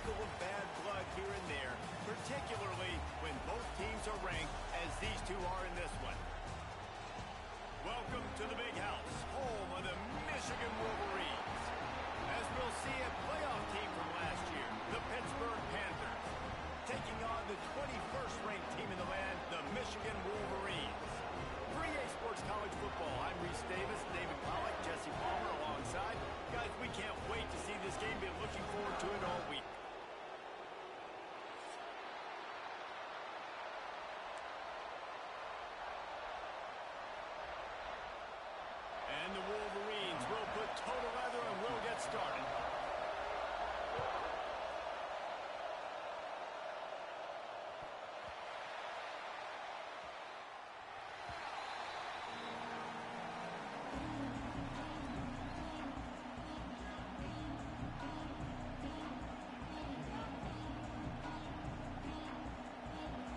sprinkle of bad blood here and there, particularly when both teams are ranked as these two are in this one. Welcome to the Big House, home of the Michigan Wolverines. As we'll see, a playoff team from last year, the Pittsburgh Panthers, taking on the 21st ranked team in the land, the Michigan Wolverines. For EA Sports College Football, I'm Reese Davis, David Pollack, Jesse Palmer alongside. Guys, we can't wait to see this game. Been looking forward to it all week. And the Wolverines will put total leather and will get started.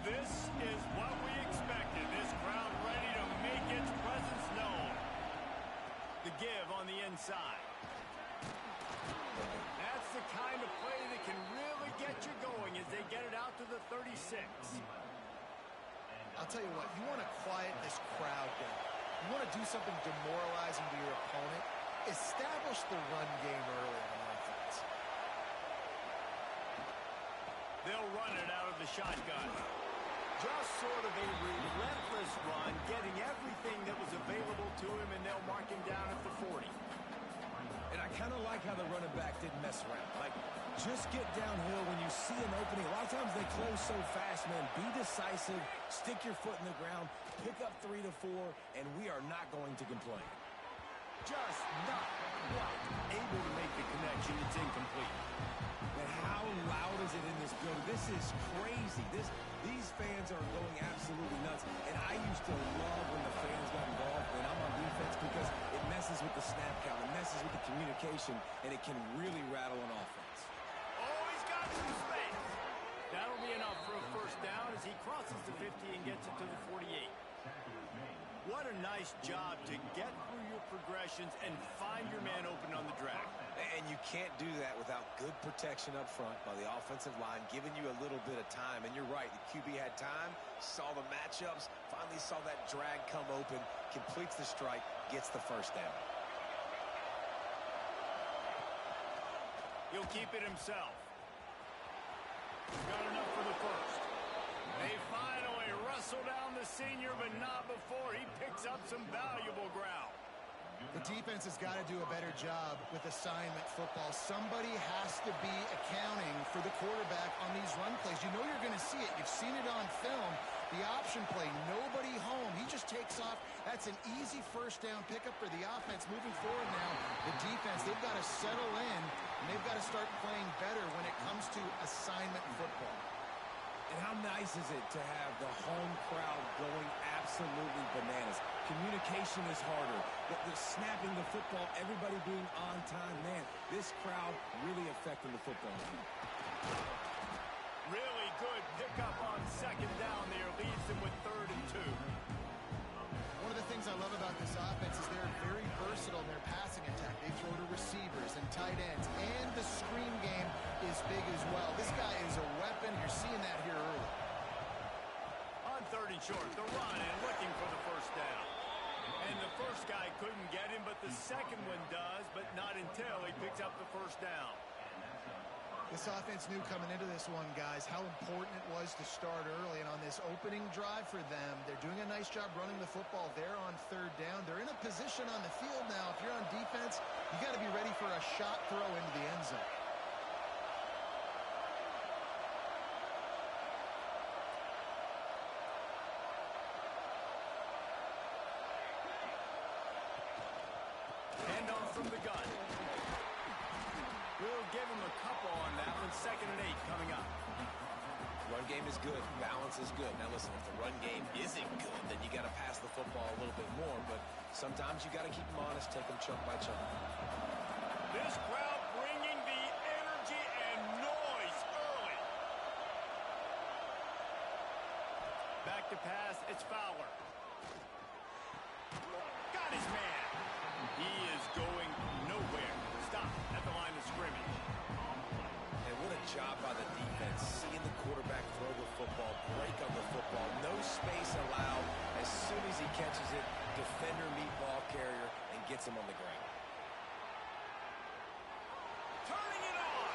This is what we expected. This crowd ready to make its presence known. The give on the inside. That's the kind of play that can really get you going as they get it out to the 36. I'll tell you what, you want to quiet this crowd down. You want to do something demoralizing to your opponent. Establish the run game early on offense. They'll run it out of the shotgun. Just sort of a relentless run, getting everything that was available to him, and they'll mark him down at the 40. And I kind of like how the running back didn't mess around. Like, just get downhill when you see an opening. A lot of times they close so fast, man. Be decisive, stick your foot in the ground, pick up 3 to 4, and we are not going to complain. Just not quite able to make the connection. It's incomplete. Man, how loud is it in this building? This is crazy. These fans are going absolutely nuts. And I used to love when the fans got involved when I'm on defense because it messes with the snap count, it messes with the communication, and it can really rattle an offense. Oh, he's got some space. That'll be enough for a first down as he crosses the 50 and gets it to the 48. What a nice job to get through your progressions and find your man open on the drag. And you can't do that without good protection up front by the offensive line, giving you a little bit of time. And you're right, the QB had time, saw the matchups, finally saw that drag come open, completes the strike, gets the first down. He'll keep it himself. Got enough for the first. They finally wrestle down the senior, but not before he picks up some valuable ground. The defense has got to do a better job with assignment football. Somebody has to be accounting for the quarterback on these run plays. You know you're going to see it. You've seen it on film. The option play, nobody home. He just takes off. That's an easy first down pickup for the offense. Moving forward now, the defense, they've got to settle in, and they've got to start playing better when it comes to assignment football. And how nice is it to have the home crowd going absolutely bananas? Communication is harder. The snapping the football, everybody being on time. Man, this crowd really affecting the football team. Really good pickup on second down there. Leaves them with 3rd and 2. One of the things I love about this offense is they're very versatile in their passing attack. They throw to receivers and tight ends, and the screen game is big as well. This guy is a weapon. You're seeing that here early. On 3rd and short, the run and looking for the first down. And the first guy couldn't get him, but the second one does, but not until he picks up the first down. This offense knew coming into this one, guys, how important it was to start early. And on this opening drive for them, they're doing a nice job running the football there on 3rd down. They're in a position on the field now. If you're on defense, you got to be ready for a shot throw into the end zone. Handoff from the gun. We'll give him a couple on that one. 2nd and 8 coming up. Run game is good. Balance is good. Now listen, if the run game isn't good, then you got to pass the football a little bit more. But sometimes you got to keep them honest, take them chunk by chunk. This crowd bringing the energy and noise early. Back to pass. It's Fowler. Got his man. He is going nowhere. Stop at the line of scrimmage. And what a job by space allowed. As soon as he catches it, defender meet ball carrier and gets him on the ground. Turning it on.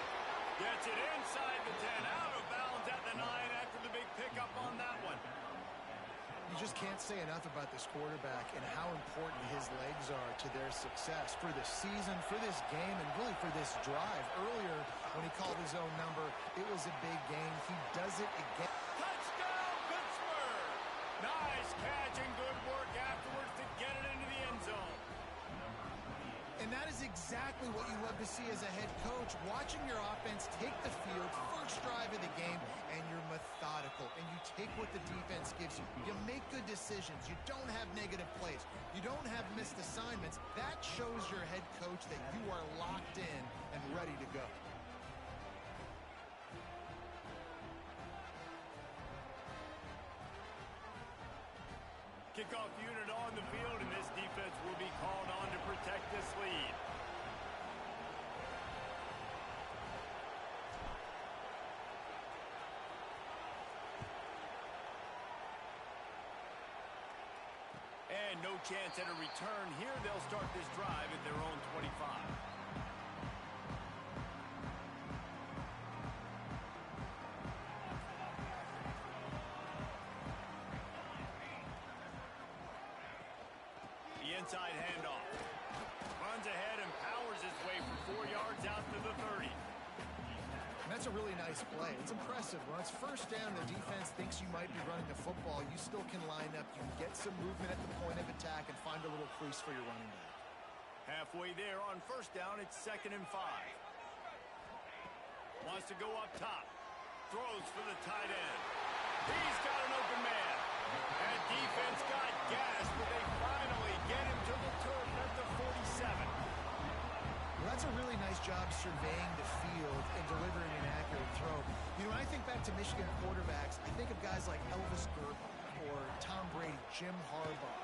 Gets it inside the 10. Out of bounds at the 9 after the big pickup on that one. You just can't say enough about this quarterback and how important his legs are to their success for the season, for this game, and really for this drive. Earlier, when he called his own number, it was a big game. He does it again. Touchdown, Pittsburgh! Nice catch and good work afterwards to get it into the end zone. And that is exactly what you love to see as a head coach, watching your offense take the field, first drive of the game, and you're methodical, and you take what the defense gives you. You make good decisions. You don't have negative plays. You don't have missed assignments. That shows your head coach that you are locked in and ready to go. Kickoff unit on the field, and this defense will be called on to protect this lead. And no chance at a return here. They'll start this drive at their own 25. Inside handoff. Runs ahead and powers his way for 4 yards out to the 30. And that's a really nice play. It's impressive. When it's first down, the defense thinks you might be running the football. You still can line up. You can get some movement at the point of attack and find a little crease for your running back. Halfway there on first down, it's 2nd and 5. Wants to go up top. Throws for the tight end. He's got an open man. That defense got gas, but they finally get him to the turf at the 47. Well, that's a really nice job surveying the field and delivering an accurate throw. You know, when I think back to Michigan quarterbacks, I think of guys like Elvis Gerber or Tom Brady, Jim Harbaugh,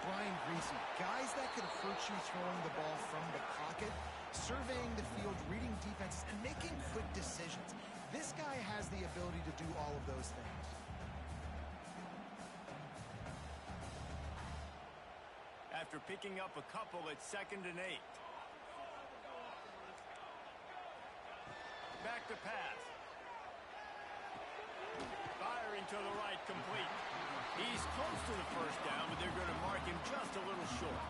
Brian Griese, guys that could hurt you throwing the ball from the pocket, surveying the field, reading defenses, and making quick decisions. This guy has the ability to do all of those things. After picking up a couple, it's 2nd and 8. Back to pass. Firing to the right, complete. He's close to the first down, but they're going to mark him just a little short.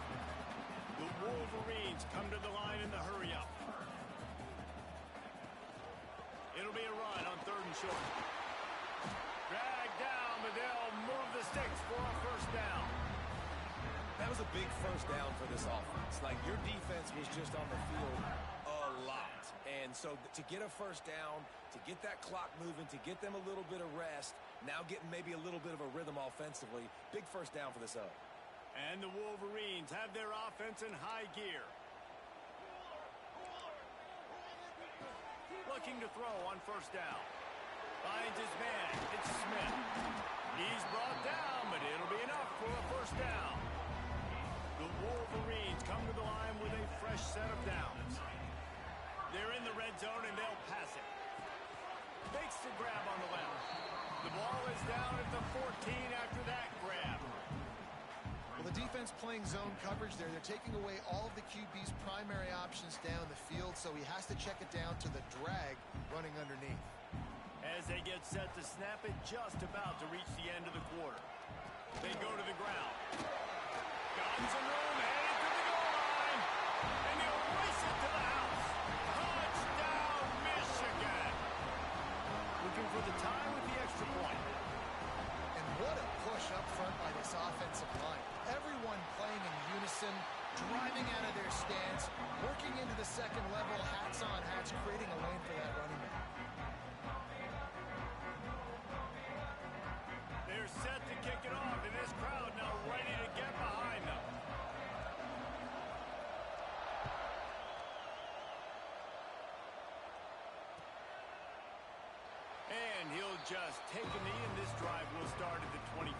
The Wolverines come to the line in the hurry-up. It'll be a run on 3rd and short. Dragged down, but they'll move the sticks for a first down. That was a big first down for this offense. Like, your defense was just on the field a lot. And so to get a first down, to get that clock moving, to get them a little bit of rest, now getting maybe a little bit of a rhythm offensively, big first down for this up. And the Wolverines have their offense in high gear. Looking to throw on first down. Finds his man. It's Smith. He's brought down, but it'll be enough for a first down. The Wolverines come to the line with a fresh set of downs. They're in the red zone, and they'll pass it. Makes the grab on the left. The ball is down at the 14 after that grab. Well, the defense playing zone coverage there. They're taking away all of the QB's primary options down the field, so he has to check it down to the drag running underneath. As they get set to snap it, just about to reach the end of the quarter. They go to the ground. Got some room, headed to the goal line. And he'll race it to the house. Touchdown, Michigan. Looking for the tie with the extra point. And what a push up front by this offensive line. Everyone playing in unison, driving out of their stance, working into the second level, hats on hats, creating a lane for that running back. They're set to kick it off, and this crowd now ready to get behind them. And he'll just take a knee, and this drive will start at the 25.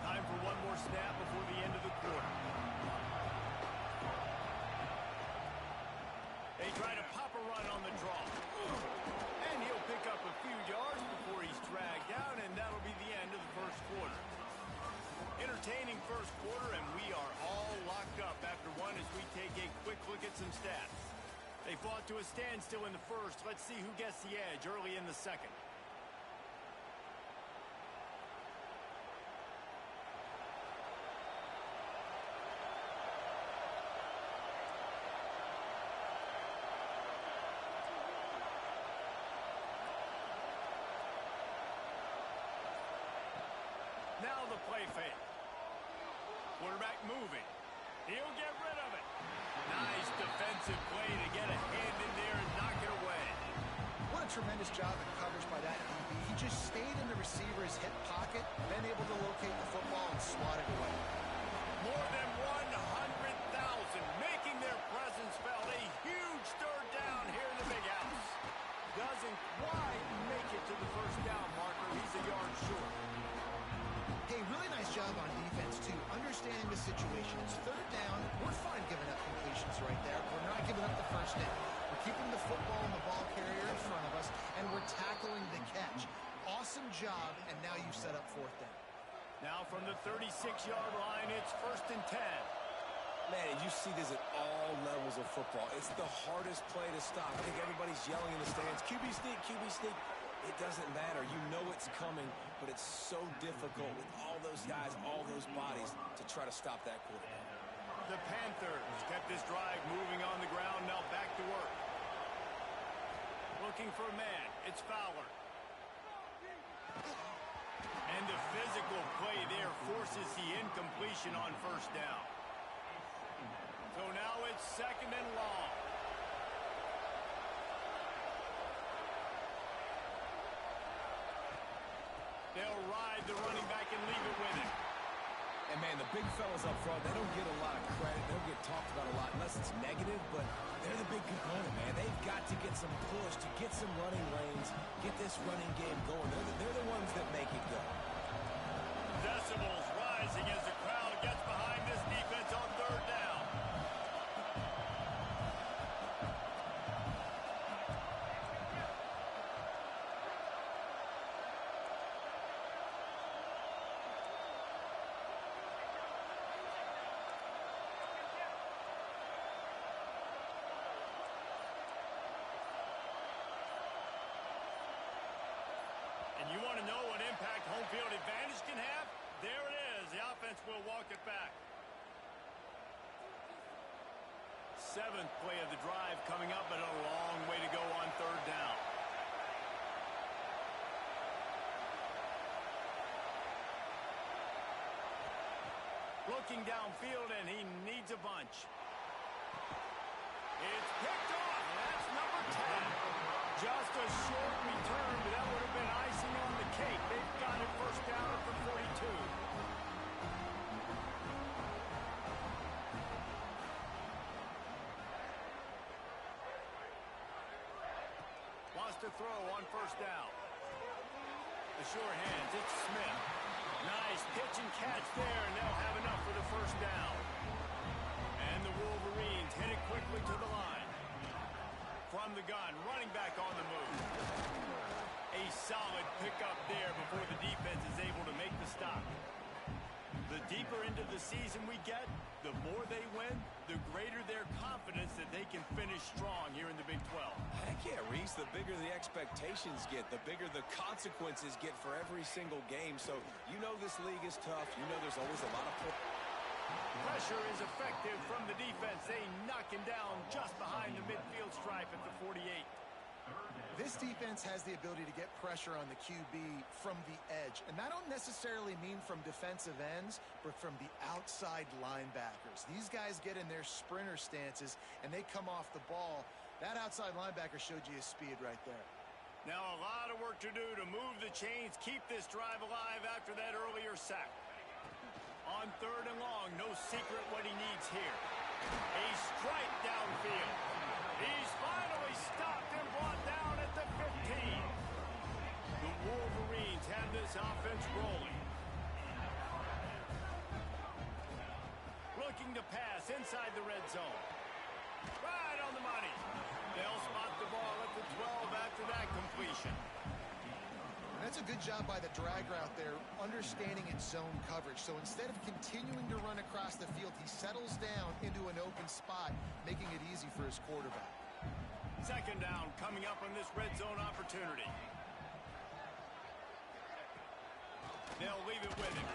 Time for one more snap. some stats. They fought to a standstill in the first. Let's see who gets the edge early in the second. Now the play fake. Quarterback moving. He'll get rid of it. Nice defensive play to get a hand in there and knock it away. What a tremendous job in coverage by that DB. He just stayed in the receiver's hip pocket, then able to locate the football and swat it away. More than 100,000 making their presence felt. A huge third down here in the big house. Doesn't quite make it to the first down marker. He's a yard short. Hey, really nice job on defense, too. Understanding the situation. It's third down. We're fine giving up completions right there. We're not giving up the first down. We're keeping the football and the ball carrier in front of us, and we're tackling the catch. Awesome job, and now you've set up fourth down. Now from the 36-yard line, it's 1st and 10. Man, you see this at all levels of football. It's the hardest play to stop. I think everybody's yelling in the stands, QB sneak, QB sneak. It doesn't matter. You know it's coming, but it's so difficult with all those guys, all those bodies to try to stop that quarterback. The Panthers kept this drive moving on the ground, now back to work. Looking for a man. It's Fowler. And the physical play there forces the incompletion on first down. So now it's 2nd and long. They'll ride the running back and leave it with him. And, man, the big fellas up front, they don't get a lot of credit. They don't get talked about a lot unless it's negative, but they're the big component, man. They've got to get some push, to get some running lanes, get this running game going. They're the ones that make it go. Decibels rising as the crowd gets behind this defense on third down. And you want to know what impact home field advantage can have? There it is. The offense will walk it back. 7th play of the drive coming up, but a long way to go on third down. Looking downfield, and he needs a bunch. It's picked off. That's number 10. Just a short return, but that would have been icing on the cake. They've got it first down at the 42. Wants to throw on first down. The sure hands, it's Smith. Nice pitch and catch there, and they'll have enough for the first down. And the Wolverines hit it quickly to the line. From the gun, running back on the move. A solid pickup there before the defense is able to make the stop. The deeper into the season we get, the more they win, the greater their confidence that they can finish strong here in the Big 12. Heck yeah, Reese, the bigger the expectations get, the bigger the consequences get for every single game. So you know this league is tough. You know there's always a lot of pressure is effective from the defense. They knock him down just behind the midfield stripe at the 48. This defense has the ability to get pressure on the QB from the edge. And that don't necessarily mean from defensive ends, but from the outside linebackers. These guys get in their sprinter stances, and they come off the ball. That outside linebacker showed you his speed right there. Now a lot of work to do to move the chains, keep this drive alive after that earlier sack. On third and long, no secret what he needs here. A strike downfield. He's finally stopped and brought down at the 15. The Wolverines have this offense rolling. Looking to pass inside the red zone. Right on the money. They'll spot the ball at the 12 after that completion. And that's That's a good job by the drag route there, understanding its zone coverage. So instead of continuing to run across the field, he settles down into an open spot, making it easy for his quarterback. Second down coming up on this red zone opportunity. They'll leave it with him.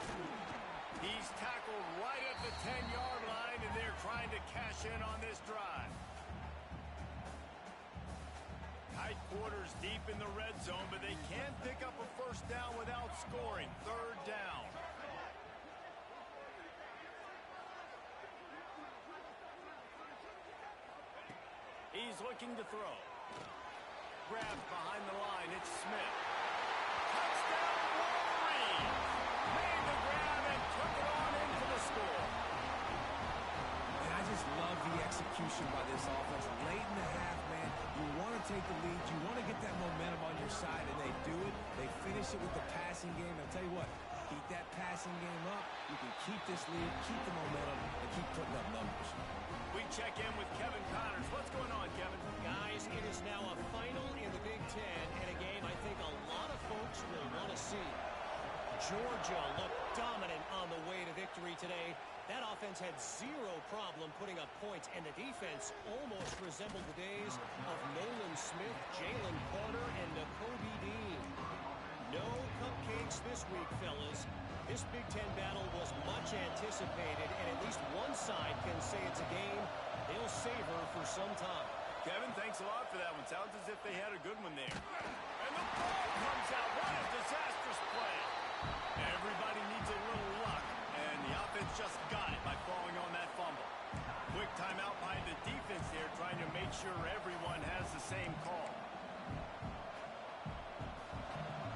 He's tackled right at the 10-yard line, and they're trying to cash in on this drive. Tight quarters deep in the red zone, but they can't pick up a first down without scoring. Third down. He's looking to throw. Grabs behind the line. It's Smith. Touchdown, Wolverine! Made the grab and took it on into the score. And I just love the execution by this offense. Late in the half, man, you want to take the lead. You want to get that momentum on your side, and they do it. They finish it with the passing game. I'll tell you what, keep that passing game up. You can keep this lead, keep the momentum, and keep putting up numbers. We check in with Kevin Connors. What's going on, Kevin? Guys, it is now a final in the Big Ten, and a game I think a lot of folks will want to see. Georgia looked dominant on the way to victory today. That offense had zero problem putting up points, and the defense almost resembled the days of Nolan Smith, Jalen Carter, and Nakobe Dean. No cupcakes this week, fellas. This Big Ten battle was much anticipated, and at least one side can say it's a game they'll savor for some time. Kevin, thanks a lot for that one. Sounds as if they had a good one there. And the ball comes out. What a disastrous play. Everybody needs a little luck, and the offense just got it by falling on that fumble. Quick timeout by the defense there, trying to make sure everyone has the same call.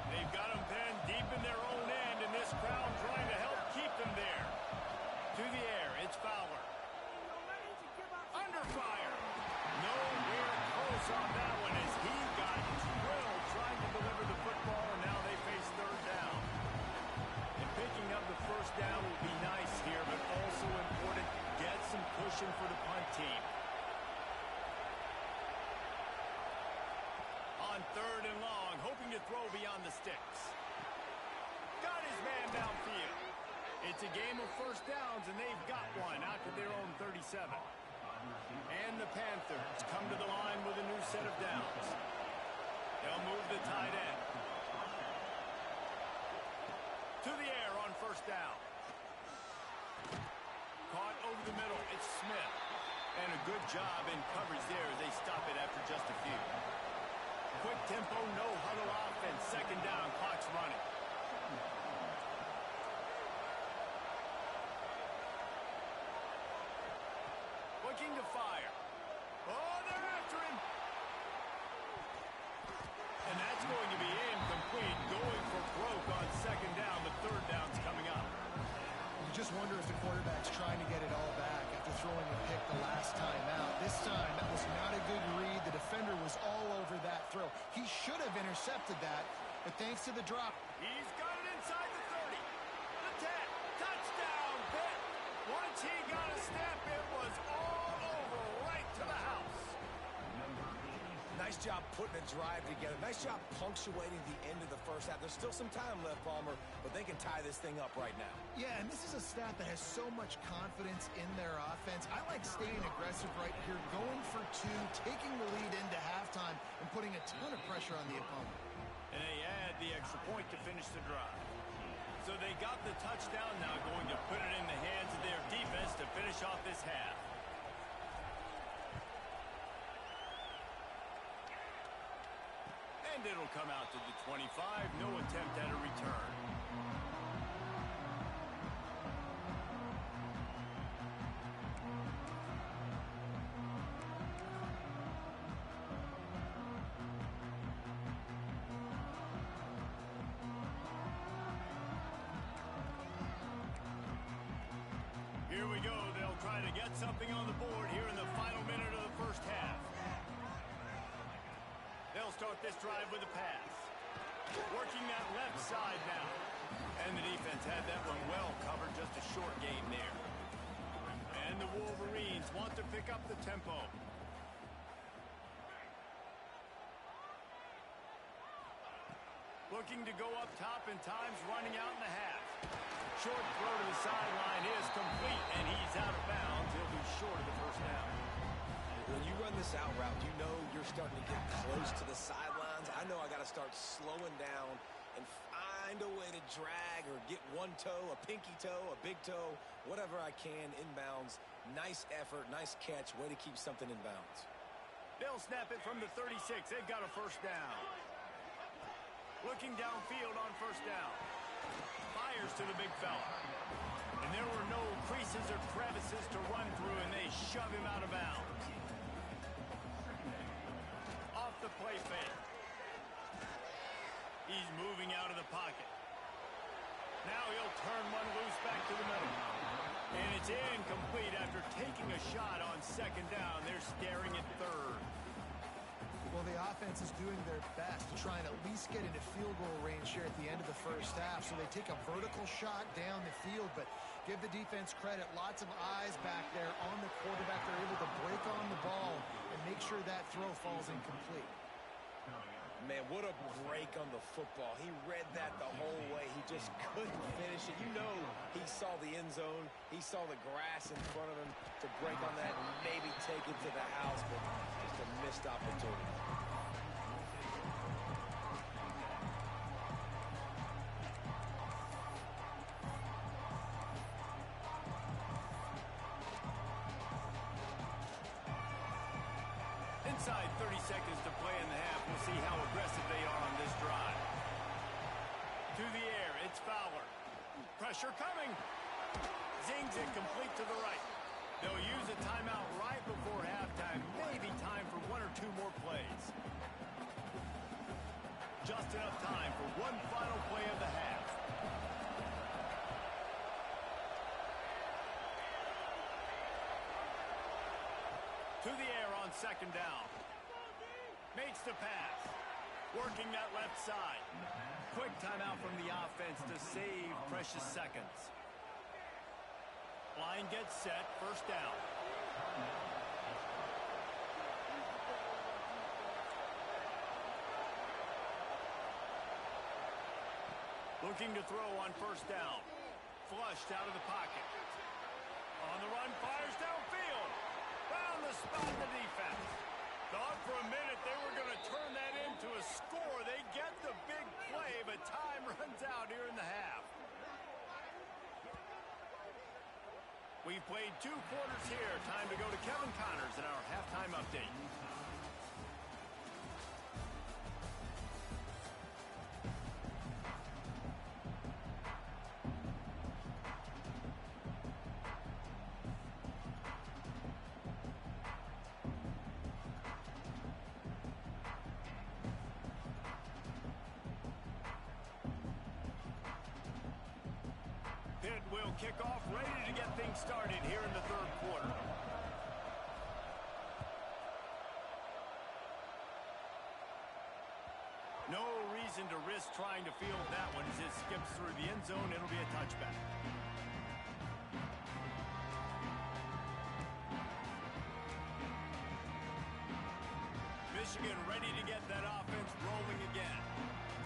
They've got them pinned deep in their own end, and this crowd trying to help keep them there. To the air, it's Fowler. Under fire. Nowhere close on that one as he got drilled trying to deliver the football, and now they face third down. And picking up the first down will be nice here, but also important. Get some cushion for the punt team. On third and long, hoping to throw beyond the sticks. Got his man downfield. It's a game of first downs, and they've got one out to their own 37. And the Panthers come to the line with a new set of downs. They'll move the tight end. To the air on first down. Caught over the middle. It's Smith. And a good job in coverage there as they stop it after just a few. Quick tempo, no huddle offense. Second down, clock's running. Looking to fire. Oh, they're after him. And that's going to be incomplete. Going for broke on second down. The third down's coming up. You just wonder if the quarterback's trying to get it all back after throwing a pick the last time out. This time, that was not a good read. The defender was all over that throw. He should have intercepted that, but thanks to the drop. He's got it inside the 30. The 10. Touchdown, Pitt. Once he got a step, it was all over right to the house. Nice job putting a drive together. Nice job punctuating the end of the first half. There's still some time left, Palmer, but they can tie this thing up right now. Yeah, and this is a staff that has so much confidence in their offense. I like staying aggressive right here, going for two, taking the lead into halftime, and putting a ton of pressure on the opponent. And they add the extra point to finish the drive. So they got the touchdown, now going to put it in the hands of their defense to finish off this half. And it'll come out to the 25. No attempt at a return. Here we go. They'll try to get something on the board here in the final minute of the first half. They'll start this drive with a pass. Working that left side now. And the defense had that one well covered. Just a short game there. And the Wolverines want to pick up the tempo. Looking to go up top, and time's running out in the half. Short throw to the sideline is complete, and he's out of bounds. He'll be short of the first down. When you run this out route, you know you're starting to get close to the sidelines. I know I got to start slowing down and find a way to drag or get one toe, a pinky toe, a big toe, whatever I can inbounds. Nice effort, nice catch, way to keep something in bounds. They'll snap it from the 36. They've got a first down. Looking downfield on first down. Fires to the big fella. And there were no creases or crevices to run through, and they shove him out of bounds. Off the play fake. He's moving out of the pocket. Now he'll turn one loose back to the middle. And it's incomplete after taking a shot on second down. They're staring at third. Well, the offense is doing their best to try and at least get into field goal range here at the end of the first half. So they take a vertical shot down the field, but give the defense credit. Lots of eyes back there on the quarterback. They're able to break on the ball and make sure that throw falls incomplete. Man, what a break on the football. He read that the whole way. He just couldn't finish it. You know he saw the end zone. He saw the grass in front of him to break on that and maybe take it to the house, but just a missed opportunity. Inside 30 seconds to play in the half. We'll see how aggressive they are on this drive. To the air, it's Fowler. Pressure coming. Zings it complete to the right. They'll use a timeout right before halftime. Maybe time for one or two more plays. Just enough time for one final play of the half. To the air on second down. Makes the pass. Working that left side. Quick timeout from the offense to save precious seconds. Line gets set. First down. Looking to throw on first down. Flushed out of the pocket. On the run, fires downfield. Found the spot in the defense. Thought for a minute they were going to turn that into a score. They get the big play, but time runs out here in the half. We've played 2 quarters here. Time to go to Kevin Connors in our halftime update. Pitt will kick off, ready to get things started here in the third quarter. No reason to risk trying to field that one as it skips through the end zone. It'll be a touchback. Michigan ready to get that offense rolling again.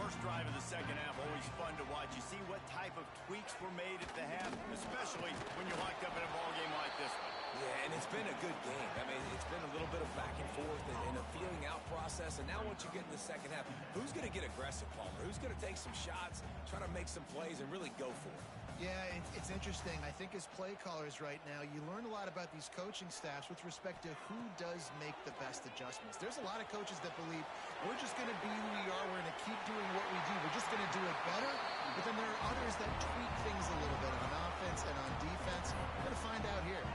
First drive of the second half, always fun to watch. You see what type of tweaks were made at the half, especially when you're locked up in a ball game like this one. Yeah, and it's been a good game. I mean, it's been a little bit of back and forth and a feeling out process. And now once you get in the second half, who's going to get aggressive, Palmer? Who's going to take some shots, try to make some plays, and really go for it? Yeah, it's interesting. I think as play callers right now, you learn a lot about these coaching staffs with respect to who does make the best adjustments. There's a lot of coaches that believe we're just going to be who we are. We're going to keep doing what we do. We're just going to do it better. But then there are others that tweak things a little bit on offense and on defense. We're going to find out here.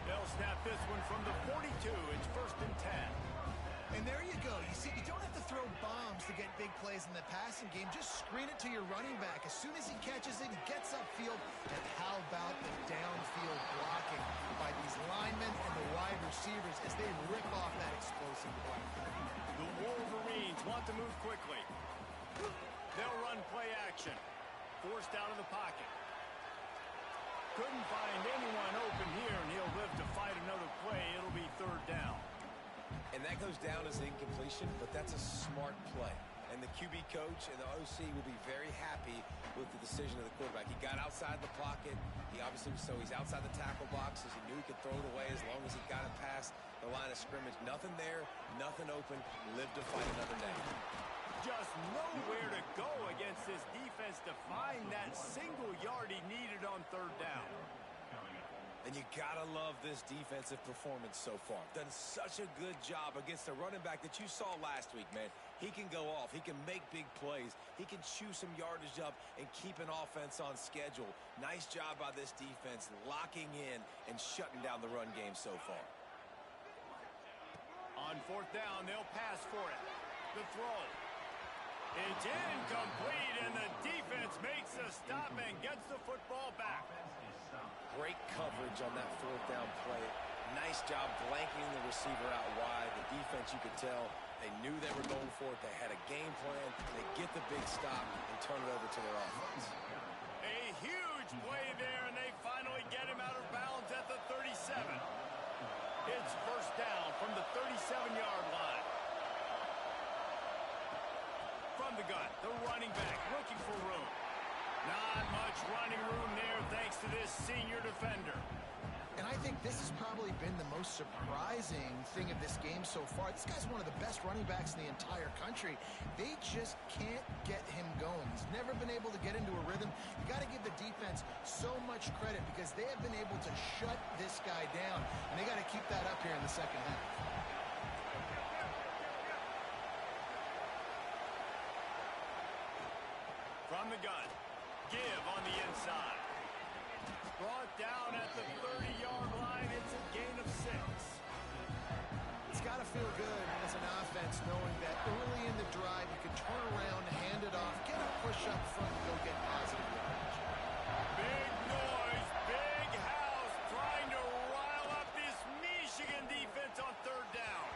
They'll snap this one from the 42. It's 1st and 10. And there you go. You see, you don't have to throw bombs to get big plays in the passing game. Just screen it to your running back. As soon as he catches it, he gets upfield. And how about the downfield blocking by these linemen and the wide receivers as they rip off that explosive play? The Wolverines want to move quickly. They'll run play action. Forced out of the pocket. Couldn't find anyone open here, and he'll live to fight another play. It'll be 3rd down. And that goes down as an incompletion, but that's a smart play. And the QB coach and the OC will be very happy with the decision of the quarterback. He got outside the pocket. He obviously, so he's outside the tackle boxes. He knew he could throw it away as long as he got it past the line of scrimmage. Nothing there, nothing open. Live to fight another day. Just nowhere to go against this defense to find that single yard he needed on third down. And you gotta love this defensive performance so far. Done such a good job against the running back that you saw last week, man. He can go off. He can make big plays. He can chew some yardage up and keep an offense on schedule. Nice job by this defense locking in and shutting down the run game so far. On fourth down, they'll pass for it. The throw. It's incomplete, and the defense makes a stop and gets the football back. Great coverage on that fourth down play. Nice job blanking the receiver out wide. The defense, you could tell, they knew they were going for it. They had a game plan. They get the big stop and turn it over to their offense. A huge play there, and they finally get him out of bounds at the 37. It's first down from the 37-yard line. From the gun, the running back looking for room. Not much running room there thanks to this senior defender. And I think this has probably been the most surprising thing of this game so far. This guy's one of the best running backs in the entire country. They just can't get him going. He's never been able to get into a rhythm. You got to give the defense so much credit because they have been able to shut this guy down. And they got to keep that up here in the second half. From the gun, give on the inside. Brought down at the 30-yard line. It's a gain of 6. It's got to feel good as an offense knowing that early in the drive you can turn around, hand it off, get a push up front, and go get positive yardage. Big noise, big house, trying to rile up this Michigan defense on third down.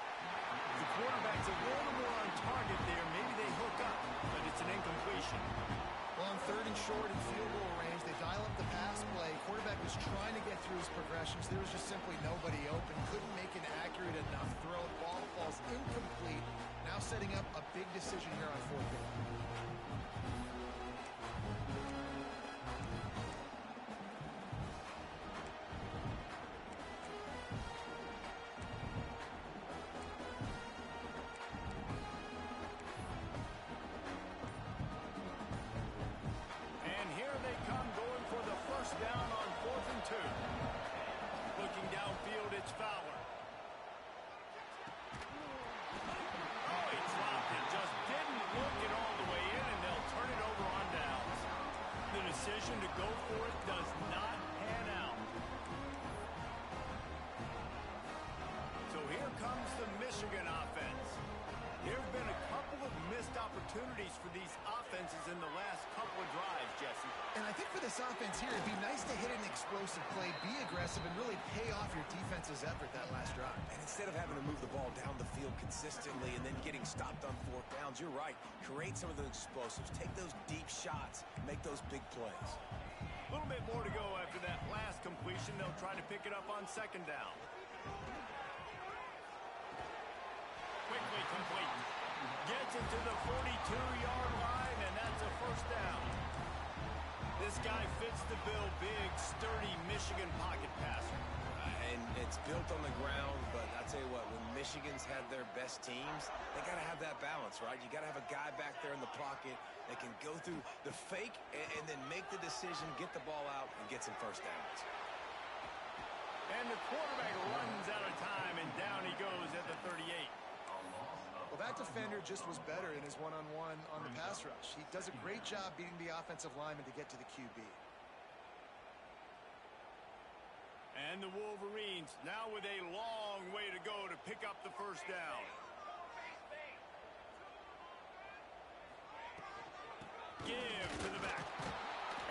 The quarterback's a little more on target there. Maybe they hook up, but it's an incompletion. Well, on third and short and field goal range, they dial up the pass play. Quarterback was trying to get through his progressions. There was just simply nobody open. Couldn't make an accurate enough throw. Ball falls incomplete. Now setting up a big decision here on fourth down. Down on 4th and 2. Looking downfield, it's Fowler. Oh, he dropped it. Just didn't look it all the way in, and they'll turn it over on downs. The decision to go for it does not pan out. So here comes the Michigan offense. There have been a couple of missed opportunities for these offenses in the last couple of drives, Jesse. And I think for this offense here, it'd be nice to hit an explosive play, be aggressive, and really pay off your defense's effort that last drive. And instead of having to move the ball down the field consistently and then getting stopped on fourth downs, you're right. Create some of those explosives. Take those deep shots. Make those big plays. A little bit more to go after that last completion. They'll try to pick it up on second down. Quickly complete. Gets it to the 42-yard line, and that's a first down. This guy fits the bill. Big, sturdy Michigan pocket passer. And it's built on the ground, but I'll tell you what, when Michigan's had their best teams, they got to have that balance, right? You got to have a guy back there in the pocket that can go through the fake and then make the decision, get the ball out, and get some first downs. And the quarterback runs out of time, and down he goes at the 38. Well, that defender just was better in his one-on-one on the pass rush. He does a great job beating the offensive lineman to get to the QB. And the Wolverines now with a long way to go to pick up the first down. Give to the back.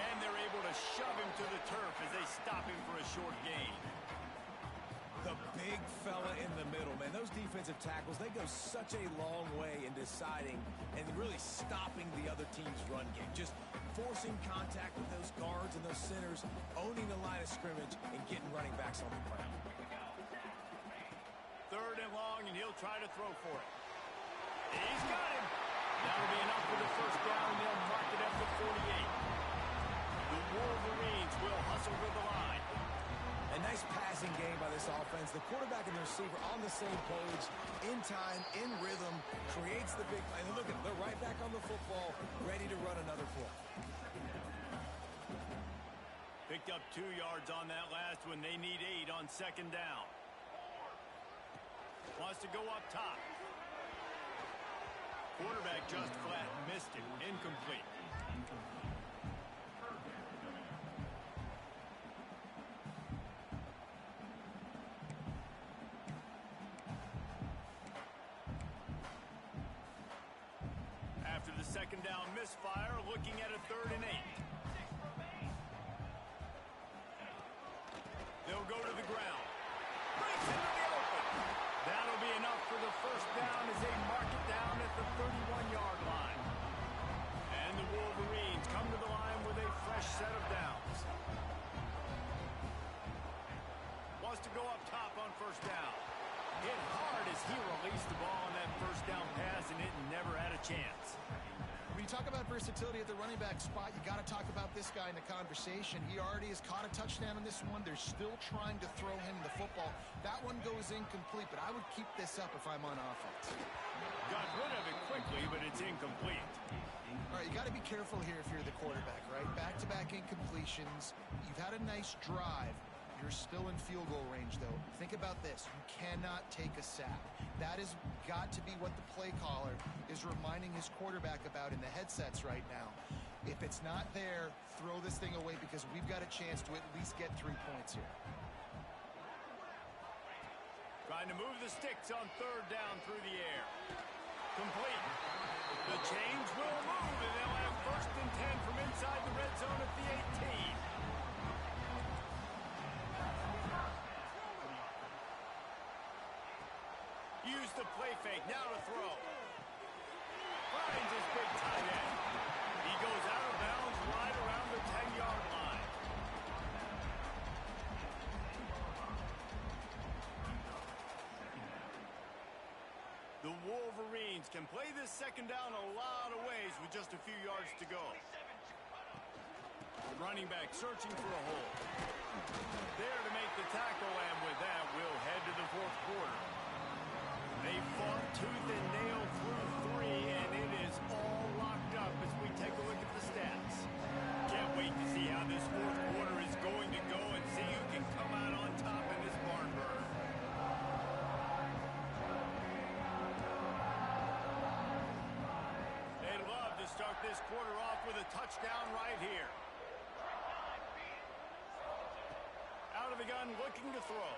And they're able to shove him to the turf as they stop him for a short gain. The big fella in the middle, man. Those defensive tackles, they go such a long way in deciding and really stopping the other team's run game. Just forcing contact with those guards and those centers, owning the line of scrimmage, and getting running backs on the ground. Third and long, and he'll try to throw for it. He's got him. That'll be enough for the first down. They'll mark it at the 48. The Wolverines will hustle to the line. A nice passing game by this offense. The quarterback and the receiver on the same page, in time, in rhythm, creates the big play. And look at them, they're right back on the football, ready to run another play. Picked up 2 yards on that last one. They need 8 on second down. Wants to go up top. Quarterback just flat missed it. Incomplete. After the second down misfire, looking at a 3rd and 8. They'll go to the ground. Breaks into the open. That'll be enough for the first down as they mark it down at the 31-yard line. And the Wolverines come to the line with a fresh set of downs. Wants to go up top on first down. Hit hard as he released the ball on that first down pass, and it never had a chance. When you talk about versatility at the running back spot, you got to talk about this guy in the conversation. He already has caught a touchdown in this one. They're still trying to throw him the football. That one goes incomplete, but I would keep this up if I'm on offense. Got rid of it quickly, but it's incomplete. All right, you got to be careful here if you're the quarterback, right? Back-to-back incompletions. You've had a nice drive. You're still in field goal range, though. Think about this. You cannot take a sack. That has got to be what the play caller is reminding his quarterback about in the headsets right now. If it's not there, throw this thing away because we've got a chance to at least get 3 points here. Trying to move the sticks on 3rd down through the air. Complete. The chains will move, and they'll have 1st and 10 from inside the red zone at the 18. Use the play fake, now to throw. Finds his big tight end. He goes out of bounds right around the 10-yard line. The Wolverines can play this second down a lot of ways with just a few yards to go. The running back searching for a hole. There to make the tackle, and with that, we'll head to the 4th quarter. They fought tooth and nail through 3, and it is all locked up as we take a look at the stats. Can't wait to see how this 4th quarter is going to go and see who can come out on top in this barn burner. They'd love to start this quarter off with a touchdown right here. Out of the gun, looking to throw.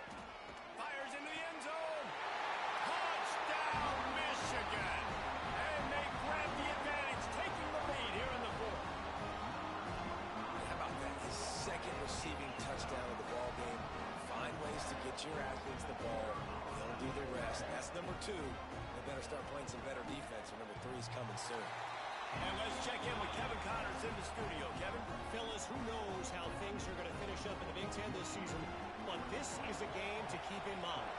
Fires into the end zone. Touchdown, Michigan! And they grab the advantage, taking the lead here in the 4th. How about that? His 2nd receiving touchdown of the ball game. Find ways to get your athletes the ball. They'll do the rest. That's number 2. They better start playing some better defense, or number 3 is coming soon. And let's check in with Kevin Connors in the studio. Kevin? Fellas, who knows how things are going to finish up in the Big Ten this season, but this is a game to keep in mind.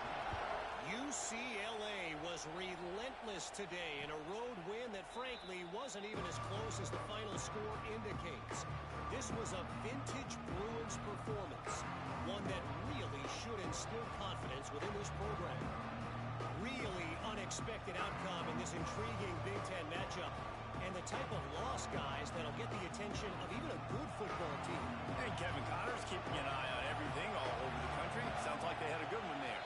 UCLA was relentless today in a road win that, frankly, wasn't even as close as the final score indicates. This was a vintage Bruins performance, one that really should instill confidence within this program. Really unexpected outcome in this intriguing Big Ten matchup, and the type of loss, guys, that'll get the attention of even a good football team. And Kevin Connors keeping an eye on everything all over the country. Sounds like they had a good one there.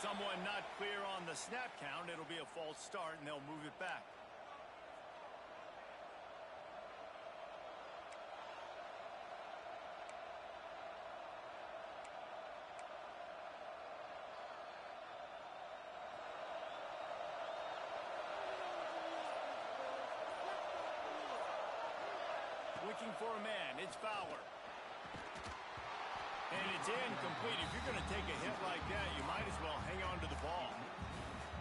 Someone not clear on the snap count. It'll be a false start, and they'll move it back. Looking for a man. It's Fowler. And it's incomplete. If you're going to take a hit like that, you might as well hang on to the ball.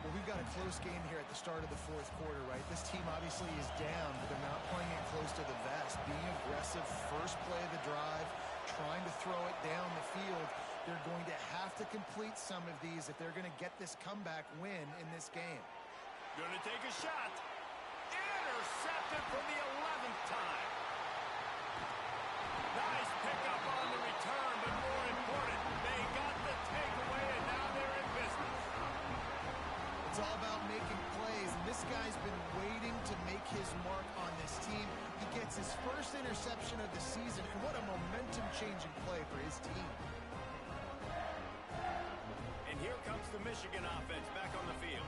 Well, we've got a close game here at the start of the 4th quarter, right? This team obviously is down, but they're not playing it close to the vest. Being aggressive, first play of the drive, trying to throw it down the field. They're going to have to complete some of these if they're going to get this comeback win in this game. Going to take a shot. intercepted for the 11th time. Nice pickup on the return, but more important, they got the takeaway, and now they're in business. It's all about making plays, and this guy's been waiting to make his mark on this team. He gets his first interception of the season, and what a momentum-changing play for his team. And here comes the Michigan offense back on the field.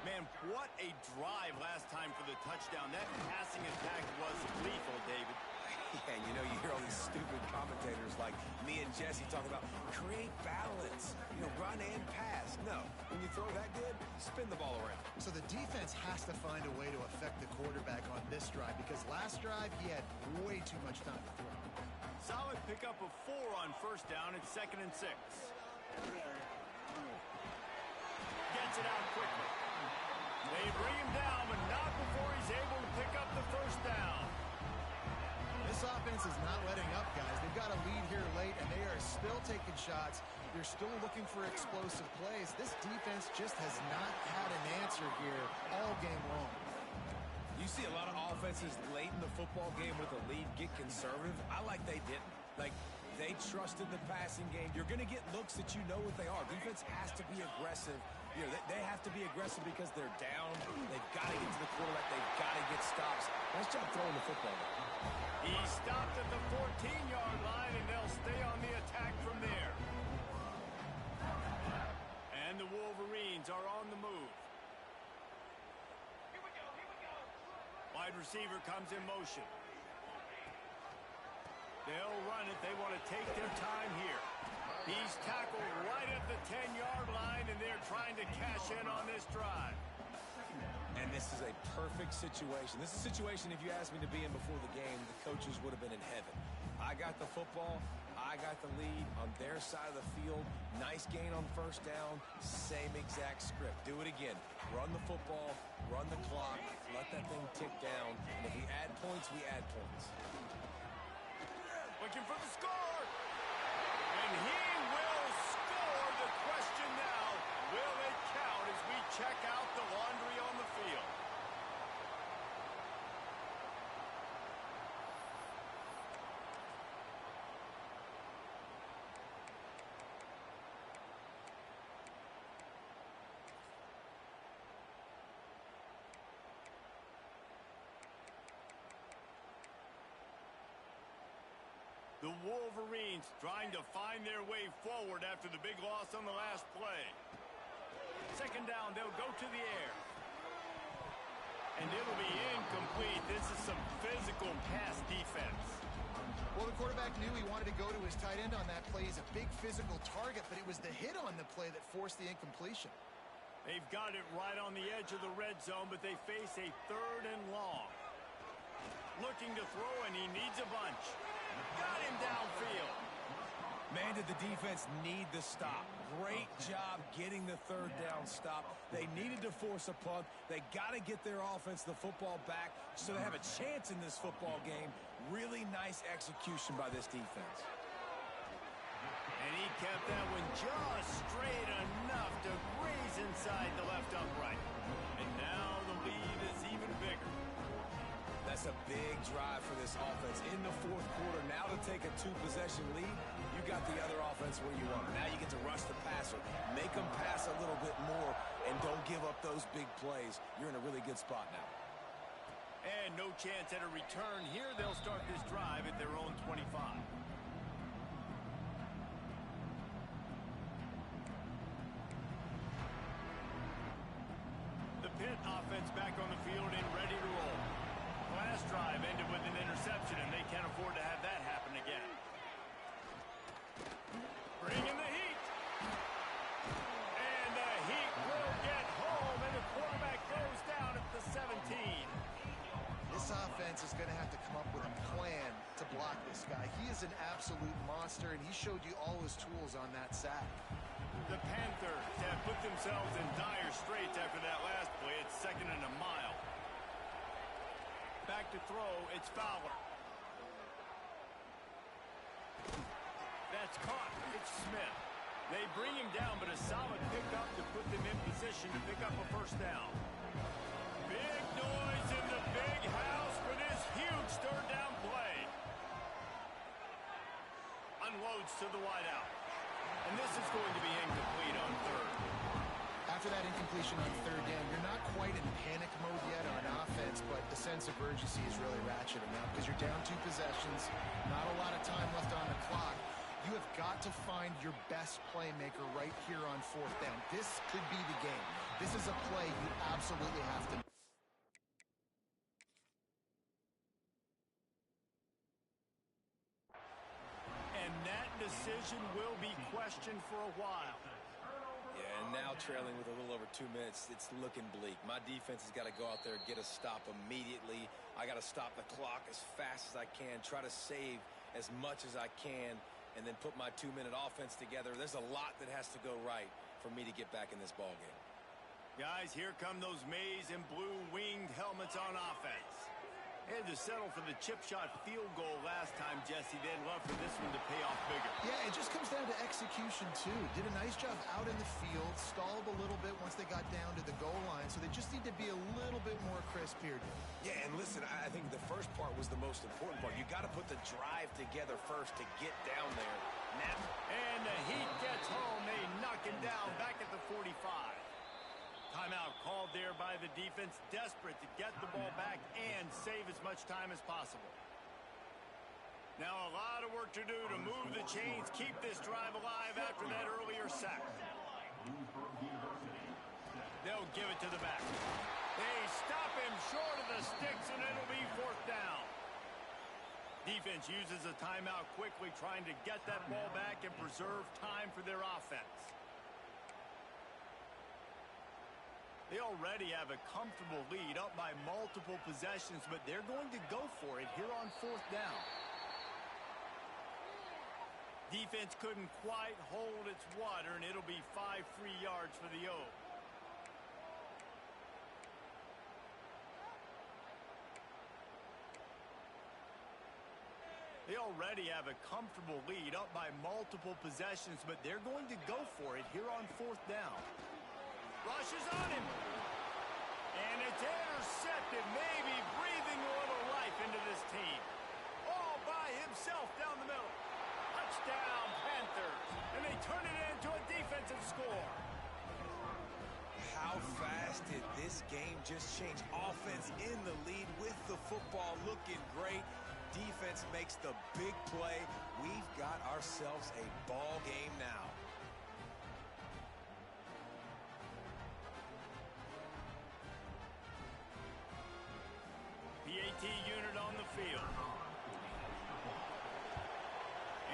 Man, what a drive last time for the touchdown. That passing attack was lethal, David. Yeah, you know, you hear all these stupid commentators like me and Jesse talk about create balance, run and pass. No, when you throw that good, spin the ball around. So the defense has to find a way to affect the quarterback on this drive, because last drive he had way too much time to throw. Solid pickup of 4 on first down. It's 2nd and 6. Gets it out quickly. They bring him down, but not before he's able to pick up the first down. This offense is not letting up, guys. They've got a lead here late, and they are still taking shots. They're still looking for explosive plays. This defense just has not had an answer here all game long. You see a lot of offenses late in the football game with a lead get conservative. I like they didn't. Like, they trusted the passing game. You're going to get looks that you know what they are. Defense has to be aggressive. They have to be aggressive because they're down. They've got to get to the quarterback. They've got to get stops. Nice job throwing the football. He stopped at the 14-yard line, and they'll stay on the attack from there. And the Wolverines are on the move. Here we go. Wide receiver comes in motion. They'll run it. They want to take their time here. He's tackled right at the 10-yard line, and they're trying to cash in on this drive. And this is a perfect situation. This is a situation, if you asked me to be in before the game, the coaches would have been in heaven. I got the football. I got the lead on their side of the field. Nice gain on first down. Same exact script. Do it again. Run the football. Run the clock. Let that thing tick down. And if we add points, we add points. Looking for the score. And he will score. The question now, will it count as we check out the laundry on the field? The Wolverines trying to find their way forward after the big loss on the last play. 2nd down, they'll go to the air. And it'll be incomplete. This is some physical pass defense. Well, the quarterback knew he wanted to go to his tight end on that play. He's a big physical target, but it was the hit on the play that forced the incompletion. They've got it right on the edge of the red zone, but they face a 3rd and long. Looking to throw, and he needs a bunch. Got him downfield. Man, did the defense need the stop. Great job getting the 3rd down stop. They needed to force a punt. They got to get their offense the football back so they have a chance in this football game. Really nice execution by this defense. And he kept that one just straight enough to graze inside the left upright. And now the lead is even bigger. That's a big drive for this offense in the 4th quarter. Now to take a 2-possession lead, you got the other offense where you want them. Now you get to rush the passer, make them pass a little bit more, and don't give up those big plays. You're in a really good spot now. And no chance at a return here. They'll start this drive at their own 25. The Pitt offense back on the field and ready to roll. Last drive ended with an interception, and they can't afford to have that happen again. Bringing the heat. And the heat will get home, and the quarterback goes down at the 17. This offense is going to have to come up with a plan to block this guy. He is an absolute monster, and he showed you all his tools on that sack. The Panthers have put themselves in dire straits after that last play. It's 2nd and a mile. Back to throw, it's Fowler. That's caught. It's Smith. They bring him down, but a solid pickup to put them in position to pick up a first down. Big noise in the house for this huge third down play. Unloads to the wideout. And this is going to be incomplete on third. After that incompletion on third down, you're not quite in panic mode yet on offense, but the sense of urgency is really ratcheting up because you're down 2 possessions, not a lot of time left on the clock. You have got to find your best playmaker right here on fourth down. This could be the game. This is a play you absolutely have to. And that decision will be questioned for a while. Yeah, and now trailing with a little over 2 minutes, it's looking bleak. My defense has got to go out there and get a stop immediately. I got to stop the clock as fast as I can, try to save as much as I can, and then put my 2-minute offense together. There's a lot that has to go right for me to get back in this ballgame. Guys, here come those maize and blue winged helmets on offense. They had to settle for the chip shot field goal last time, Jesse. They'd love for this one to pay off bigger. Yeah, it just comes down to execution, too. Did a nice job out in the field, stalled a little bit once they got down to the goal line, so they just need to be a little bit more crisp here. Yeah, and listen, I think the first part was the most important part. You got to put the drive together first to get down there. Now, and the heat gets home. They knock him down back at the 45. Timeout called there by the defense, desperate to get the ball back and save as much time as possible. Now a lot of work to do to move the chains, keep this drive alive after that earlier sack. They'll give it to the back. They stop him short of the sticks, and it'll be fourth down. Defense uses a timeout quickly, trying to get that ball back and preserve time for their offense. They already have a comfortable lead, up by multiple possessions, but they're going to go for it here on fourth down. Defense couldn't quite hold its water, and it'll be 5 free yards for the O. They already have a comfortable lead, up by multiple possessions, but they're going to go for it here on fourth down. Rushes on him. And it's intercepted, maybe breathing a little life into this team. All by himself down the middle. Touchdown, Panthers. And they turn it into a defensive score. how fast did this game just change? Offense in the lead with the football looking great. Defense makes the big play. We've got ourselves a ball game now. PAT unit on the field.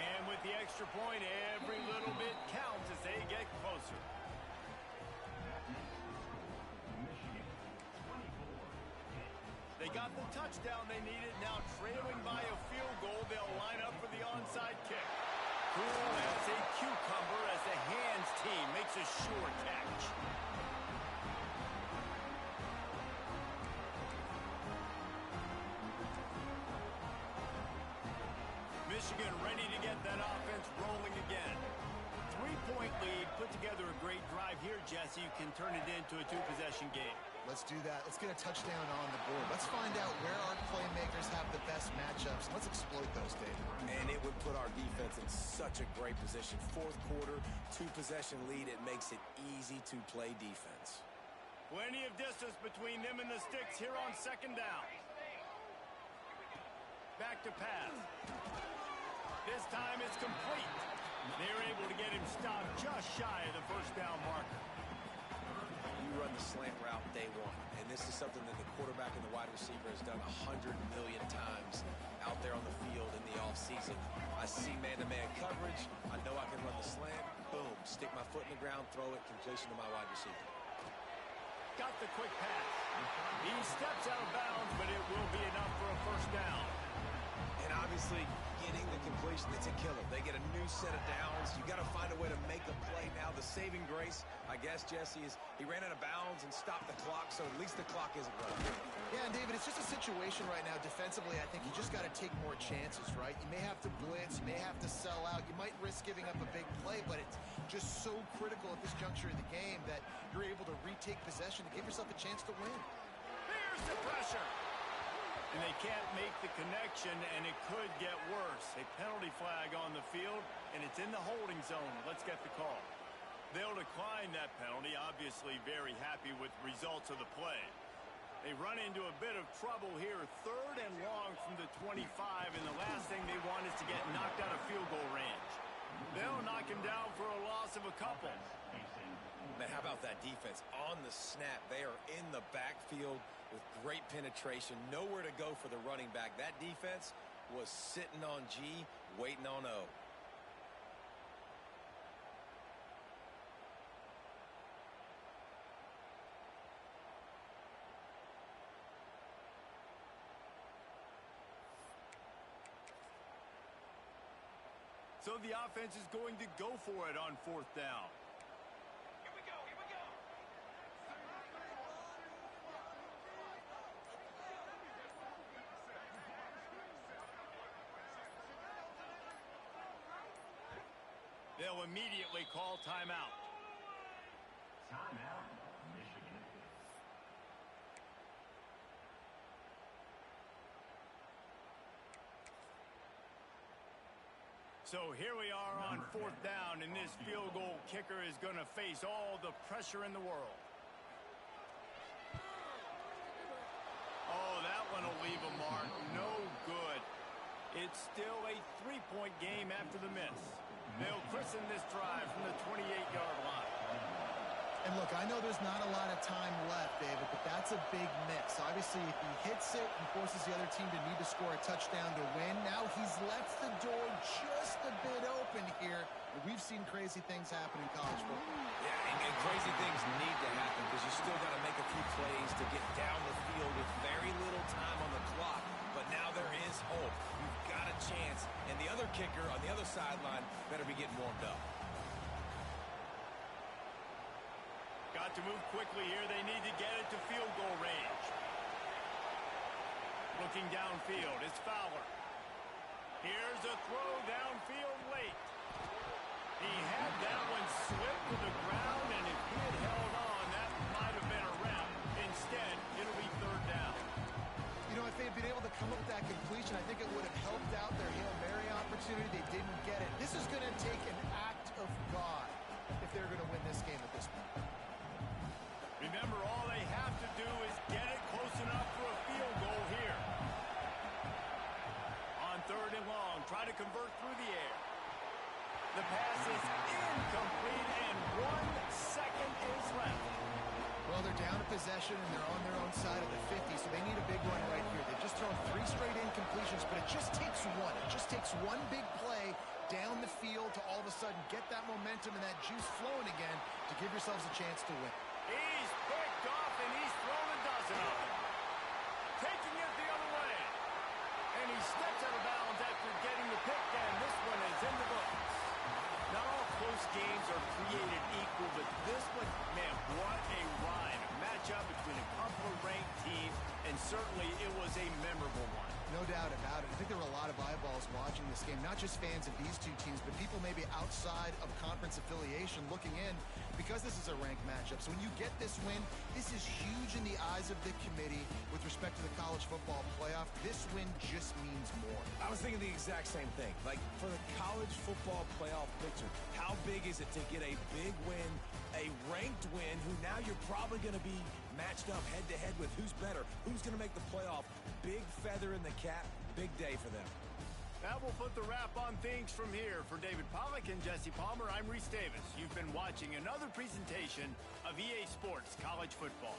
And with the extra point, every little bit counts as they get closer. They got the touchdown they needed. Now trailing by a field goal, they'll line up for the onside kick. Cool as a cucumber as the hands team makes a sure catch. Michigan ready to get that offense rolling again. 3-point lead, put together a great drive here, Jesse. You can turn it into a two-possession game. Let's do that. Let's get a touchdown on the board. Let's find out where our playmakers have the best matchups. Let's exploit those, David. And it would put our defense in such a great position. Fourth quarter, two-possession lead. It makes it easy to play defense. Plenty of distance between them and the sticks here on second down. Back to pass. This time it's complete. They're able to get him stopped just shy of the first down marker. You run the slant route day one, and this is something that the quarterback and the wide receiver has done 100 million times out there on the field in the offseason. I see man-to-man coverage. I know I can run the slant. Boom. Stick my foot in the ground, throw it, completion to my wide receiver. Got the quick pass. He steps out of bounds, but it will be enough for a first down. And obviously, getting the completion, it's a killer. They get a new set of downs. You got to find a way to make a play now. The saving grace, I guess, Jesse, is he ran out of bounds and stopped the clock, so at least the clock isn't running. Yeah, and David, it's just a situation right now defensively. I think you just got to take more chances, right? You may have to blitz, you may have to sell out, you might risk giving up a big play, but it's just so critical at this juncture of the game that you're able to retake possession to give yourself a chance to win. Here's the pressure. And they can't make the connection, and it could get worse. A penalty flag on the field, and it's in the holding zone. Let's get the call. They'll decline that penalty, obviously very happy with the results of the play. They run into a bit of trouble here, 3rd and long from the 25, and the last thing they want is to get knocked out of field goal range. They'll knock him down for a loss of a couple. Man, how about that defense? On the snap, they are in the backfield with great penetration, nowhere to go for the running back. That defense was sitting on G, waiting on O. So the offense is going to go for it on 4th down. Here we go, here we go. They'll immediately call timeout. Timeout, Michigan. So here we are on 4th down, and this field goal kicker is going to face all the pressure in the world. Oh, that one will leave a mark. No good. It's still a 3-point game after the miss. They'll christen this drive from the 28-yard line. And look, I know there's not a lot of time left, David, but that's a big miss. Obviously, if he hits it and forces the other team to need to score a touchdown to win, now he's left the door just a bit open here. We've seen crazy things happen in college football. Yeah, and crazy things need to happen because you still got to make a few plays to get down the field with very little time on the clock. But now there is hope. You've got a chance. And the other kicker on the other sideline better be getting warmed up. Got to move quickly here. They need to get it to field goal range. Looking downfield, it's Fowler. Here's a throw downfield late. He had that one slip to the ground, and if he had held on, that might have been a wrap. Instead, it'll be 3rd down. You know, if they had been able to come up with that completion, I think it would have helped out their Hail Mary opportunity. They didn't get it. This is going to take an act of God if they're going to win this game at this point. Remember, all they have to do is get it close enough for a field goal here. On 3rd and long, try to convert through the air. The pass is incomplete, and 1 second is left. Well, they're down a possession, and they're on their own side of the 50, so they need a big run right here. They've just thrown 3 straight incompletions, but it just takes one. It just takes one big play down the field to all of a sudden get that momentum and that juice flowing again to give yourselves a chance to win. He's picked off, and he's thrown a dozen of them. Taking it the other way. And he steps out of bounds after getting the pick, and this one is in the books. Not all close games are created equal, but this one, man, what a ride. A matchup between a couple of ranked teams, and certainly it was a memorable one. No doubt about it. I think there were a lot of eyeballs watching this game, not just fans of these two teams, but people maybe outside of conference affiliation looking in because this is a ranked matchup. So when you get this win, this is huge in the eyes of the committee with respect to the college football playoff. This win just means more. I was thinking the exact same thing. Like, for the college football playoff picture, how big is it to get a big win, a ranked win, who now you're probably going to be matched up head-to-head with who's better, who's going to make the playoff. Big feather in the cap, big day for them. That will put the wrap on things from here. For David Pollack and Jesse Palmer, I'm Reese Davis. You've been watching another presentation of EA Sports College Football.